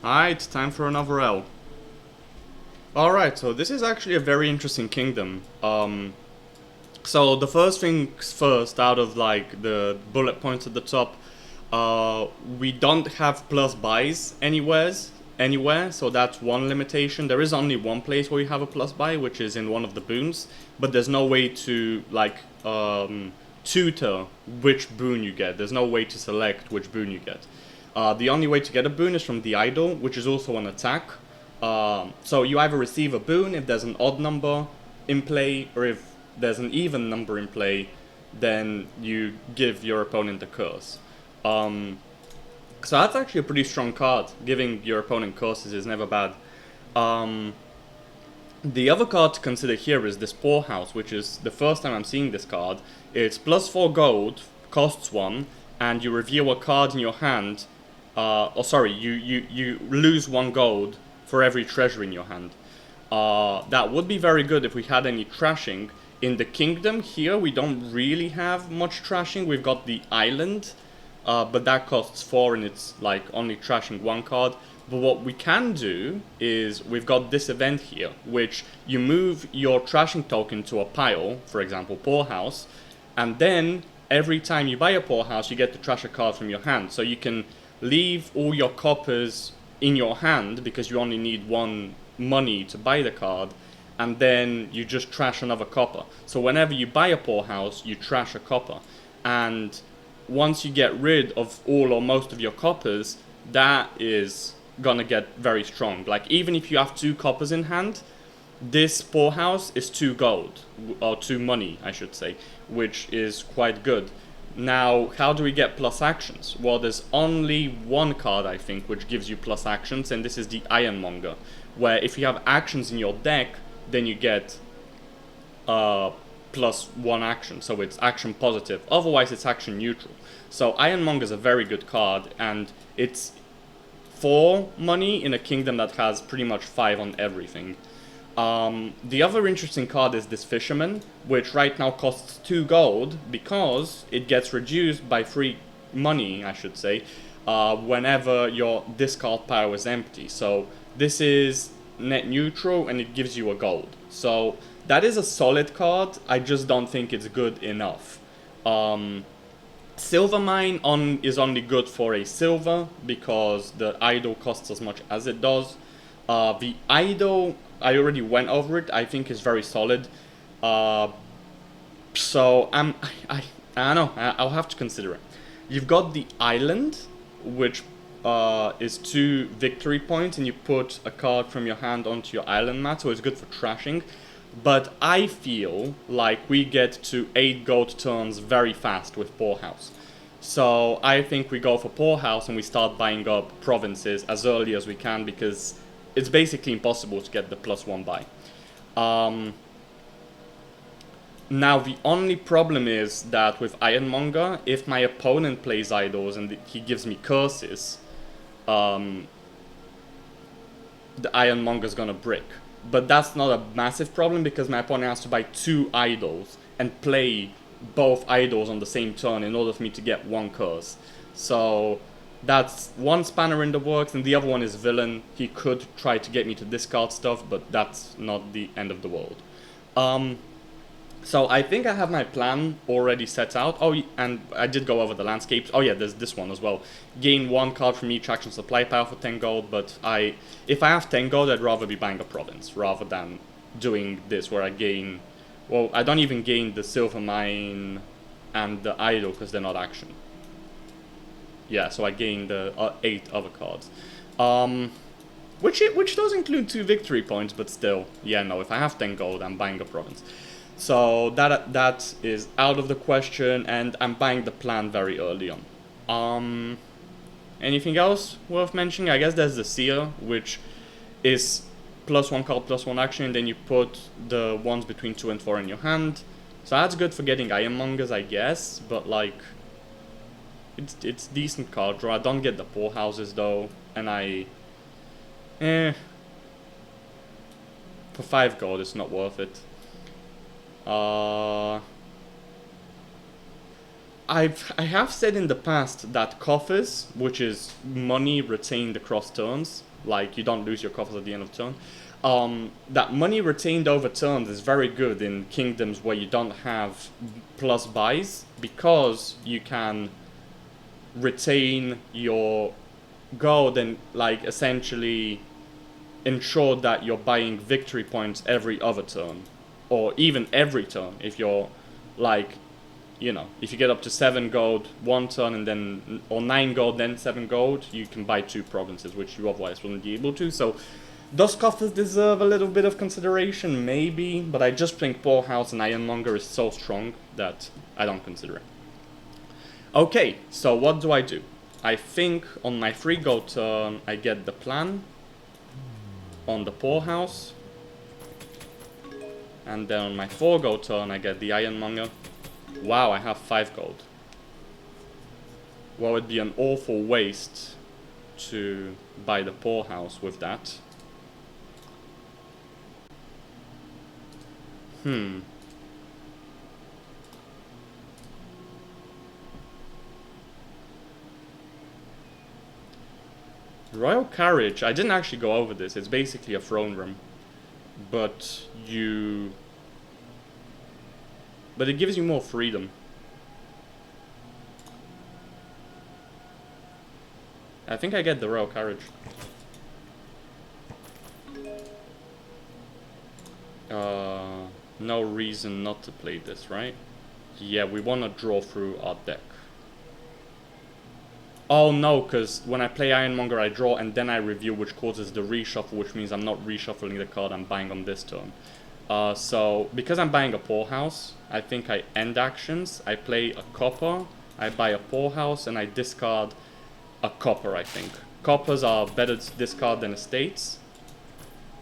Alright, time for another L. Alright, so this is actually a very interesting kingdom. So the first things first, out of like the bullet points at the top, we don't have plus buys anywhere, so that's one limitation. There is only one place where you have a plus buy, which is in one of the boons, but there's no way to like tutor which boon you get. There's no way to select which boon you get. The only way to get a boon is from the idol, which is also an attack. So you either receive a boon if there's an odd number in play, or if there's an even number in play, then you give your opponent a curse. So that's actually a pretty strong card. Giving your opponent curses is never bad. The other card to consider here is this Poorhouse, which is the first time I'm seeing this card. It's plus 4 gold, costs 1, and you reveal a card in your hand. You lose 1 gold for every treasure in your hand. That would be very good if we had any trashing. In the kingdom here, we don't really have much trashing. We've got the island, but that costs 4 and it's like only trashing 1 card. But what we can do is we've got this event here, which you move your trashing token to a pile, for example, Poorhouse, and then every time you buy a Poorhouse, you get to trash a card from your hand. So you can leave all your coppers in your hand because you only need 1 money to buy the card, and then you just trash another copper. So whenever you buy a Poorhouse, you trash a copper. And once you get rid of all or most of your coppers, that is gonna get very strong. Like, even if you have 2 coppers in hand, this Poorhouse is 2 gold, or 2 money, I should say, which is quite good. Now, how do we get plus actions? Well, there's only one card, I think, which gives you plus actions, and this is the Ironmonger, where if you have actions in your deck, then you get plus 1 action, so it's action positive. Otherwise, it's action neutral. So Ironmonger is a very good card, and it's 4 money in a kingdom that has pretty much 5 on everything. The other interesting card is this Fisherman, which right now costs 2 gold because it gets reduced by 3 money, I should say, whenever your discard pile is empty. So this is net neutral and it gives you a gold. So that is a solid card, I just don't think it's good enough. Silvermine is only good for a silver because the idol costs as much as it does. The idol, I already went over it, I think is very solid. So I don't know, I'll have to consider it. You've got the island, which is 2 victory points, and you put a card from your hand onto your island mat, so it's good for trashing. But I feel like we get to 8 gold turns very fast with Poorhouse. So I think we go for Poorhouse and we start buying up provinces as early as we can because it's basically impossible to get the plus 1 buy. Now the only problem is that with Ironmonger, if my opponent plays idols and he gives me curses, the Ironmonger's gonna brick. But that's not a massive problem because my opponent has to buy 2 idols and play both idols on the same turn in order for me to get 1 curse. So that's one spanner in the works, and the other one is Villain. He could try to get me to discard stuff, but that's not the end of the world. So I think I have my plan already set out. Oh, and I did go over the landscapes. Oh yeah, there's this one as well. Gain 1 card from each action supply pile for 10 gold, but if I have 10 gold, I'd rather be buying a province rather than doing this where I gain... Well, I don't even gain the silver mine and the idol because they're not action. Yeah, so I gain the 8 other cards. Which does include 2 victory points, but still, yeah, no, if I have 10 gold, I'm buying a province. So that is out of the question, and I'm buying the plan very early on. Anything else worth mentioning? I guess there's the Seer, which is plus 1 card, plus 1 action, and then you put the ones between 2 and 4 in your hand. So that's good for getting Ironmongers, I guess, but like, it's decent card draw. I don't get the Poorhouses though, and for 5 gold it's not worth it. I have said in the past that coffers, which is money retained across turns, like you don't lose your coffers at the end of turn, that money retained over turns is very good in kingdoms where you don't have plus buys, because you can retain your gold and like essentially ensure that you're buying victory points every other turn, or even every turn if you're like, you know, if you get up to 7 gold one turn and then, or 9 gold then 7 gold, you can buy 2 provinces, which you otherwise wouldn't be able to. So those coffers deserve a little bit of consideration, maybe, but I just think Poorhouse and Ironmonger is so strong that I don't consider it. Okay, so what do? I think on my 3 gold turn I get the plan on the Poorhouse, and then on my 4 gold turn I get the Ironmonger. Wow, I have 5 gold. Well, it'd be an awful waste to buy the Poorhouse with that. Royal Carriage, I didn't actually go over this, it's basically a throne room. But it gives you more freedom. I think I get the Royal Carriage. No reason not to play this, right? Yeah, we want to draw through our deck. Oh no, because when I play Ironmonger I draw and then I review, which causes the reshuffle, which means I'm not reshuffling the card I'm buying on this turn. So, because I'm buying a Poorhouse, I think I end actions, I play a copper, I buy a Poorhouse, and I discard a copper, I think. Coppers are better to discard than estates.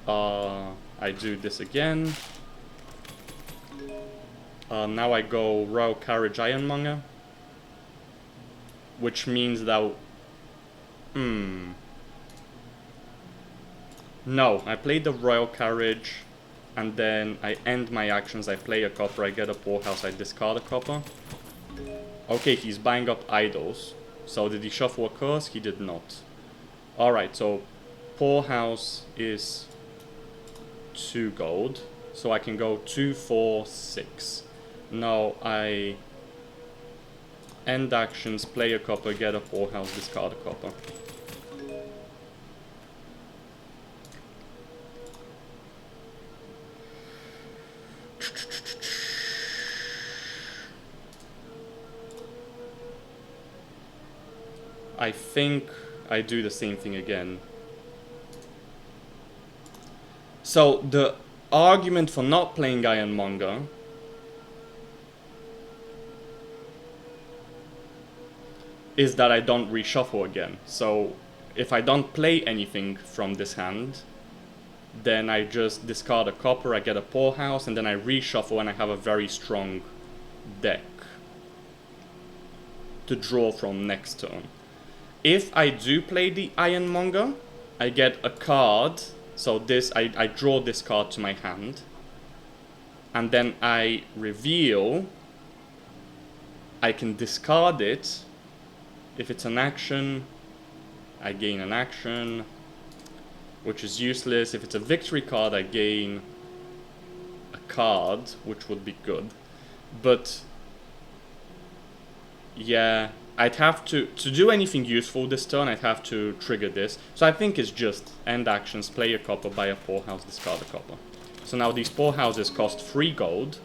I do this again. Now I go Royal Carriage Ironmonger. Which means that... No, I play the Royal Carriage, and then I end my actions, I play a copper, I get a Poorhouse, I discard a copper. Okay, he's buying up idols. So did he shuffle a curse? He did not. Alright, so Poorhouse is 2 gold. So I can go 2, 4, 6. Now I end actions, play a copper, get a Poorhouse, discard a copper. I think I do the same thing again. So the argument for not playing Ironmonger is that I don't reshuffle again. So if I don't play anything from this hand, then I just discard a copper, I get a Poorhouse, and then I reshuffle and I have a very strong deck to draw from next turn. If I do play the Ironmonger, I get a card. So this, I draw this card to my hand. And then I reveal. I can discard it. If it's an action, I gain an action, which is useless. If it's a victory card, I gain a card, which would be good. But yeah, I'd have to do anything useful this turn, I'd have to trigger this. So I think it's just end actions, play a copper, buy a Poorhouse, discard a copper. So now these Poorhouses cost 3 gold.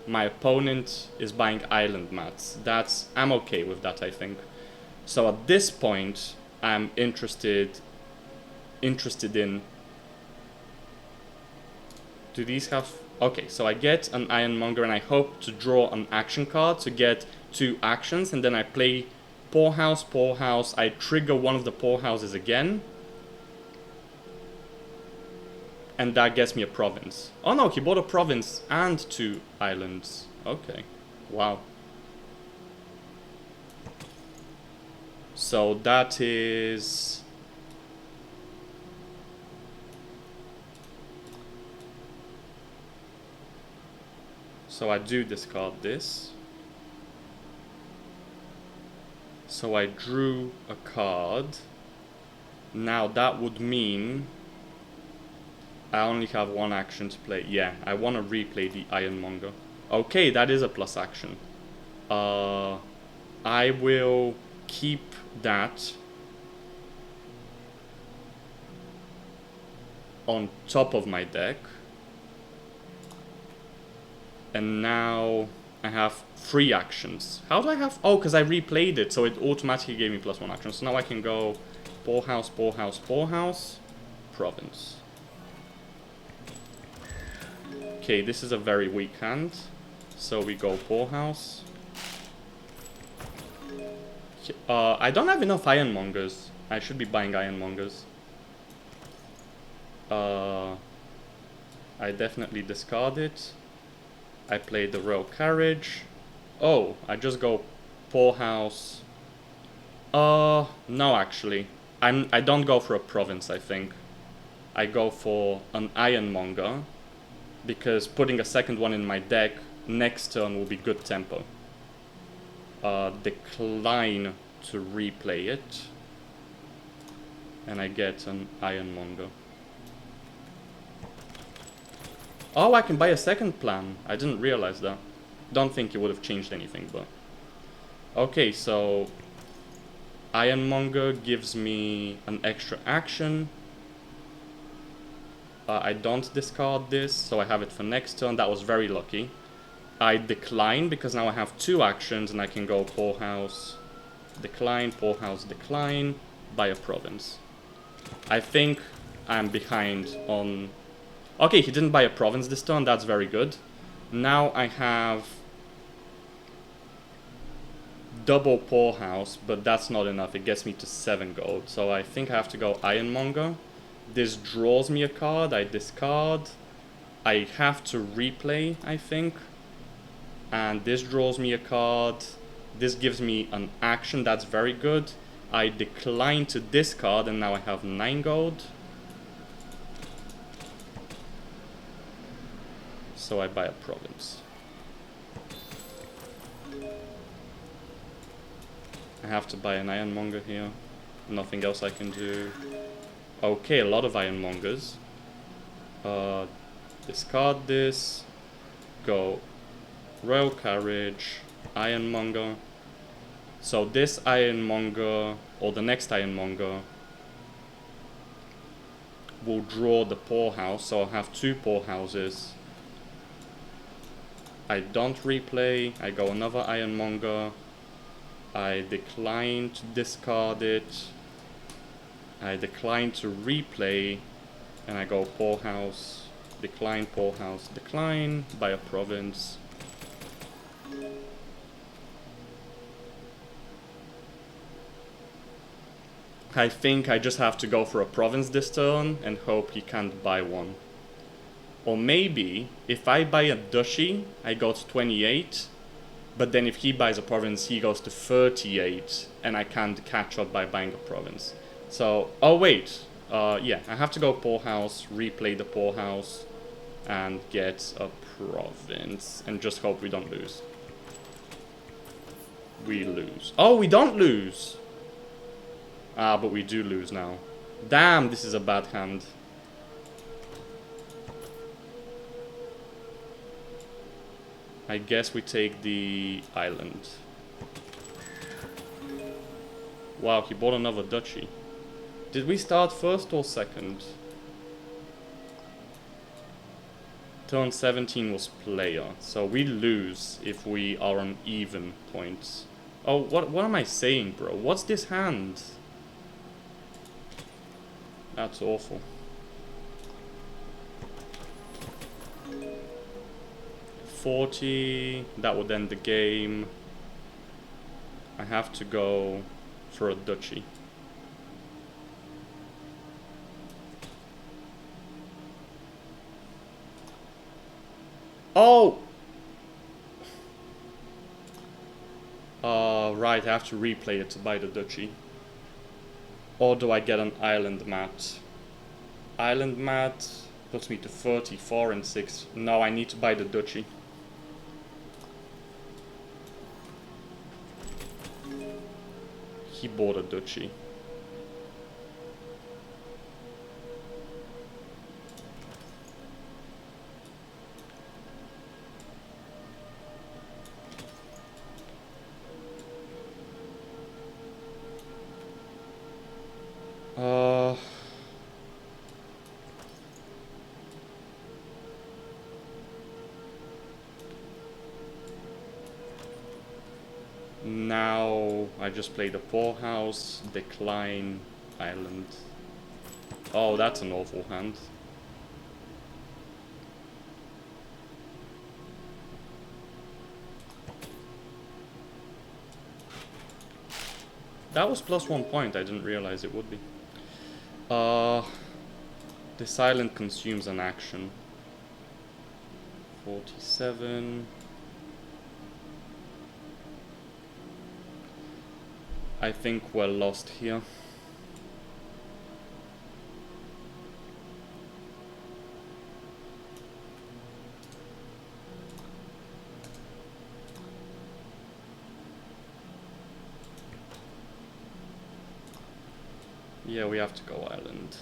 My opponent is buying island mats. I'm okay with that, I think. So at this point, I'm interested in... Do these have... Okay, so I get an Ironmonger and I hope to draw an action card to get 2 actions, and then I play Poorhouse, Poorhouse, I trigger one of the Poorhouses again. And that gets me a province. Oh no, he bought a province and 2 islands. Okay, wow. So that is... So I do discard this. So I drew a card. Now that would mean I only have one action to play. Yeah, I want to replay the Ironmonger. Okay, that is a plus action. I will keep that on top of my deck. And now I have 3 actions. How do I have... Oh, because I replayed it, so it automatically gave me +1 action. So now I can go Poorhouse, Poorhouse, Poorhouse, Province. Okay, this is a very weak hand. So we go Poorhouse. I don't have enough Ironmongers. I should be buying Ironmongers. I definitely discard it. I play the Royal Carriage. Oh, I just go Poorhouse. No, actually. I don't go for a province, I think. I go for an Ironmonger, because putting a second one in my deck next turn will be good tempo. Decline to replay it. And I get an Ironmonger. Oh, I can buy a second plan. I didn't realize that. Don't think it would have changed anything, but... Okay, so... Ironmonger gives me an extra action. I don't discard this, so I have it for next turn. That was very lucky. I decline, because now I have 2 actions, and I can go Poorhouse, decline, Poorhouse, decline, buy a province. I think I'm behind on... Okay, he didn't buy a province this turn, that's very good. Now I have double Poorhouse, but that's not enough. It gets me to 7 gold. So I think I have to go Ironmonger. This draws me a card, I discard. I have to replay, I think. And this draws me a card. This gives me an action, that's very good. I decline to discard, and now I have 9 gold. So I buy a province. I have to buy an Ironmonger here. Nothing else I can do. Okay, a lot of Ironmongers. Discard this. Go Royal Carriage, Ironmonger. So this Ironmonger, or the next Ironmonger, will draw the Poorhouse. So I'll have 2 Poorhouses. I don't replay, I go another Ironmonger. I decline to discard it. I decline to replay, and I go Poorhouse, decline, Poorhouse, decline, buy a province. I think I just have to go for a province this turn and hope he can't buy one. Or maybe, if I buy a duchy, I go to 28, but then if he buys a province, he goes to 38, and I can't catch up by buying a province. So, oh wait, yeah, I have to go Poorhouse, replay the Poorhouse, and get a province, and just hope we don't lose. We lose. Oh, we don't lose! Ah, but we do lose now. Damn, this is a bad hand. I guess we take the island. Wow, he bought another duchy. Did we start first or second? Turn 17 was player, so we lose if we are on even points. Oh, what am I saying, bro? What's this hand? That's awful. $40, that would end the game. I have to go for a duchy. Oh! Right, I have to replay it to buy the duchy. Or do I get an island mat? Island mat puts me to 34 and 6. No, I need to buy the duchy. He bought a duchy. Now I just play the poorhouse, decline, island. Oh, that's an awful hand. That was plus 1 point, I didn't realize it would be. This island consumes an action. 47. I think we're lost here. Yeah, we have to go island.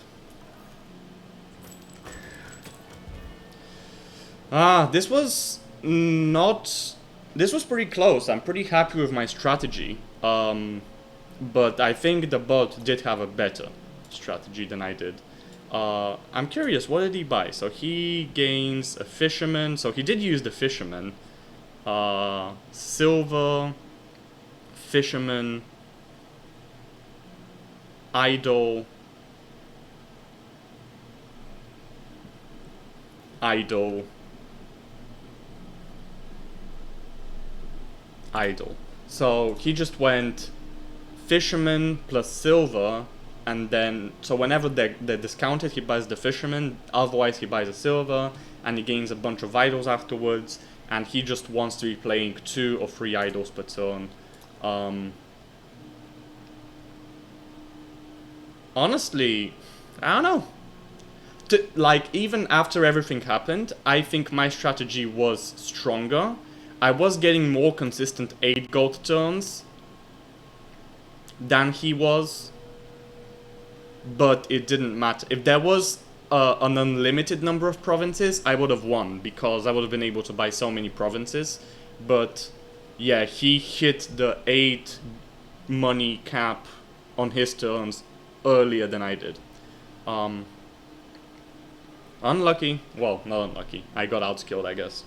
This was not... This was pretty close. I'm pretty happy with my strategy. But I think the bot did have a better strategy than I did. I'm curious, what did he buy? So he gains a fisherman. So he did use the fisherman. Silver, fisherman, idol, idol, idol. So he just went fisherman plus silver, and then so whenever they're discounted, he buys the fisherman, otherwise he buys a silver, and he gains a bunch of idols afterwards, and he just wants to be playing 2 or 3 idols per turn. Honestly, I don't know. Like, even after everything happened, I think my strategy was stronger. I was getting more consistent 8 gold turns than he was, but it didn't matter. If there was an unlimited number of provinces, I would have won, because I would have been able to buy so many provinces. But yeah, he hit the 8 money cap on his turns earlier than I did. Unlucky. Well, not unlucky. I got outskilled, I guess.